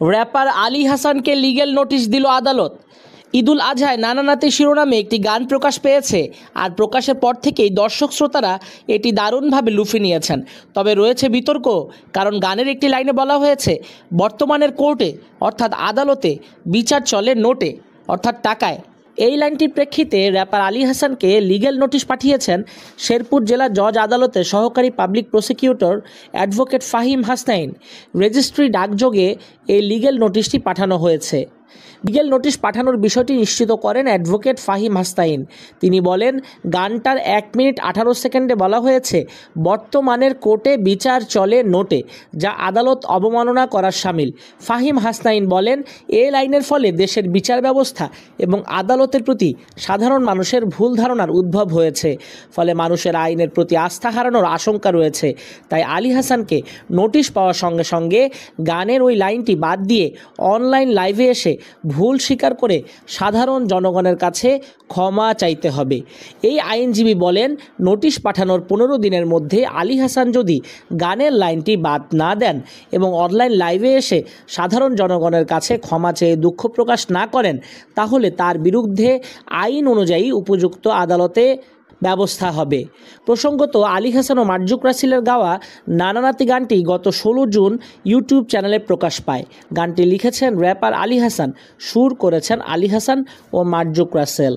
Wrapper Ali হাসানকে legal notice দিল আদালত। ঈদুল আজহায় নানা নাতি শিরোনামে একটি গান প্রকাশ পেয়েছে, আর প্রকাশের পর থেকেই দর্শক শ্রোতারা এটি দারুণভাবে লুফে নিয়েছেন। তবে রয়েছে বিতর্ক, কারণ গানের একটি লাইনে বলা হয়েছে বর্তমানের কোর্টে অর্থাৎ আদালতে বিচার চলে নোটে অর্থাৎ টাকায়। এই লাইনটির প্রেক্ষিতে র্যাপার আলী হাসানকে লিগ্যাল নোটিশ পাঠিয়েছেন শেরপুর জেলা জজ আদালতের সহকারী public prosecutor advocate Fahim Hasnain. Registry ডাকযোগে এই লিগ্যাল নোটিশটি পাঠানো হয়েছে। লিগ্যাল নোটিশ পাঠানোর বিষয়টি নিশ্চিত করেন অ্যাডভোকেট ফাহিম হাসনাইন। তিনি বলেন, গানটার 1 মিনিট 18 সেকেন্ডে বলা হয়েছে বর্তমানের কোর্টে বিচার চলে নোটে, যা আদালত অবমাননা করার শামিল। ফাহিম হাসনাইন বলেন, এই লাইনের ফলে দেশের বিচার ব্যবস্থা এবং আদালতের প্রতি সাধারণ মানুষের ভুল ধারণার উদ্ভব হয়েছে, ফলে মানুষের আইনের প্রতি আস্থা হারানোর আশঙ্কা রয়েছে। তাই আলী হাসানকে নোটিশ পাওয়ার সঙ্গে সঙ্গে গানের ওই লাইনটি বাদ দিয়ে অনলাইন লাইভে এসে ভুল স্বীকার করে সাধারণ জনগণের কাছে ক্ষমা চাইতে হবে। এই আইনজীবী বলেন, নোটিশ পাঠানোর 15 দিনের মধ্যে আলী হাসান যদি গানের লাইনটি বাদ না দেন এবং অনলাইন লাইভে এসে সাধারণ জনগণের কাছে ক্ষমা চেয়ে দুঃখ প্রকাশ না করেন, তাহলে তার বিরুদ্ধে আইন অনুযায়ী উপযুক্ত আদালতে ব্যবস্থা হবে। প্রসঙ্গত, আলী হাসান ও মার্জুক রাসেলের গাওয়া নানা নাতি গানটি গত 16 জুন ইউটিউব চ্যানেলে প্রকাশ পায়। গানটি লিখেছেন র্যাপার আলী হাসান, সুর করেছেন আলী হাসান ও মার্জুক রাসেল।